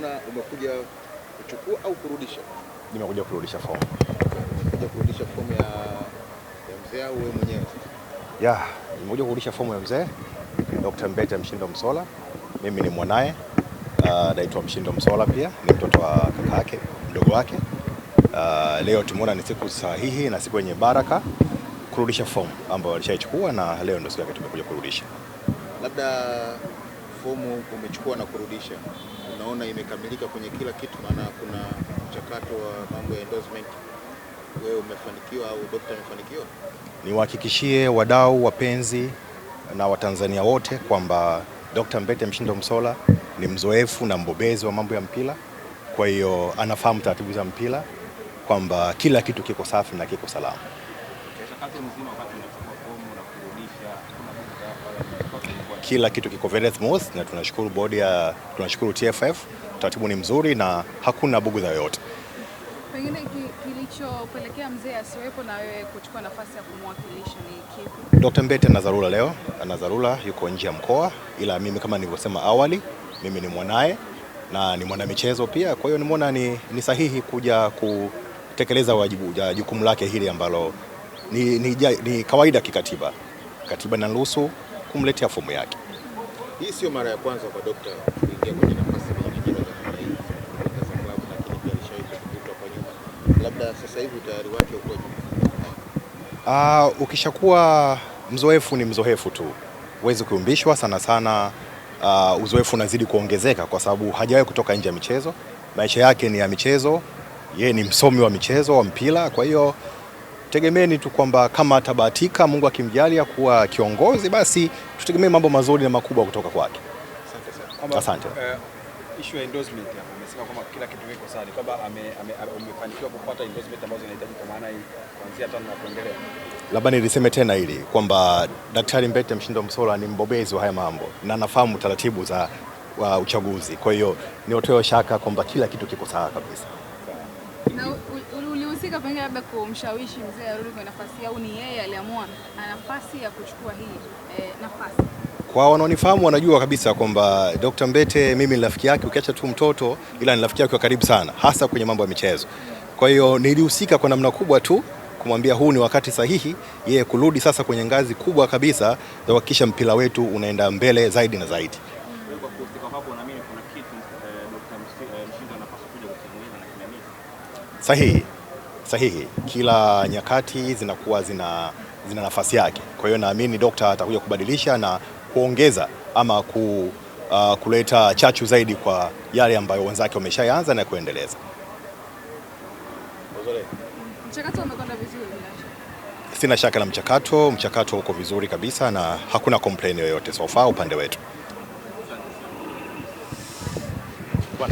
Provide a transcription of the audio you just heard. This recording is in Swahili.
naona umekuja kuchukua au kurudisha? Nimekuja kurudisha fomu. Umekuja kurudisha fomu ya mzee au wewe mwenyewe? Nimekuja kurudisha fomu ya mzee Dr. Mbete Mshindo Msolla. Mimi ni mwanae, naitwa Mshindo Msolla, pia ni mtoto wa kaka yake mdogo wake. Leo tumeona ni siku sahihi na siku yenye baraka kurudisha fomu ambayo alishaichukua, na leo ndio siku yake tumekuja kurudisha. Labda fomu umechukua na kurudisha, unaona imekamilika kwenye kila kitu? Maana kuna mchakato wa mambo ya endorsement. Wewe umefanikiwa au daktari amefanikiwa? Niwahakikishie wadau, wapenzi na Watanzania wote kwamba Dr. Mbete Mshindo Msolla ni mzoefu na mbobezi wa mambo ya mpira. Kwa hiyo anafahamu taratibu za mpira, kwamba kila kitu kiko safi na kiko salama. Kila kitu kiko very smooth na tunashukuru tunashukuru TFF, taratibu ni mzuri na hakuna bugudha yoyote. Pengine kilichopelekea mzee asiwepo na wewe kuchukua nafasi ya kumwakilisha ni kipi? Dr. Mbete ana dharura leo, yuko nje ya mkoa, ila mimi kama nilivyosema awali, mimi ni mwanae na ni mwanamichezo pia. Kwa hiyo nimeona ni sahihi kuja kutekeleza jukumu lake hili ambalo ni kawaida kikatiba. Katiba inaruhusu kumletea fomu yake. Hii sio mara ya kwanza kwa daktari kuingia kwenye nafasi nyingine za kama hii za klabu, lakini pia alishawahi kupita kwa nyuma. Labda sasa hivi tayari wake uko juu. Ukishakuwa mzoefu ni mzoefu tu, huwezi kuumbishwa sana. Uzoefu unazidi kuongezeka kwa sababu hajawahi kutoka nje ya michezo. Maisha yake ni ya michezo, yeye ni msomi wa michezo wa mpira. Kwa hiyo tegemeni tu kwamba kama atabahatika, Mungu akimjalia kuwa kiongozi, basi tutegemee mambo mazuri na makubwa kutoka kwake. Asante. Issue ya endorsement hapo, umesema kwamba kila kitu kiko sawa, kwamba umefanikiwa kupata endorsement ambazo zinahitaji, kwa maana hii kuanzia 5 na kuendelea. Labda niliseme tena hili kwamba Daktari Mbete Mshindo Msolla ni mbobezi wa haya mambo na anafahamu taratibu za uchaguzi. Kwa hiyo niotoe shaka kwamba kila kitu kiko sawa kabisa. Na ulihusika pengine labda kumshawishi mzee arudi kwa nafasi, au ni yeye aliamua na nafasi ya kuchukua hii nafasi? Kwa wanaonifahamu wanajua kabisa kwamba Dr. Mbete mimi ni rafiki yake, ukiacha tu mtoto, ila ni rafiki yake wa karibu sana, hasa kwenye mambo ya michezo. Kwa hiyo nilihusika kwa namna kubwa tu kumwambia huu ni wakati sahihi yeye kurudi sasa kwenye ngazi kubwa kabisa za kuhakikisha mpira wetu unaenda mbele zaidi na zaidi. Sahihi. Kila nyakati zinakuwa zina nafasi yake. Kwa hiyo naamini daktari atakuja kubadilisha na kuongeza ama kuleta chachu zaidi kwa yale ambayo wenzake wameshaanza na kuendeleza. Mchakato umekwenda vizuri? Sina shaka na mchakato uko vizuri kabisa na hakuna complaint yoyote so far upande wetu.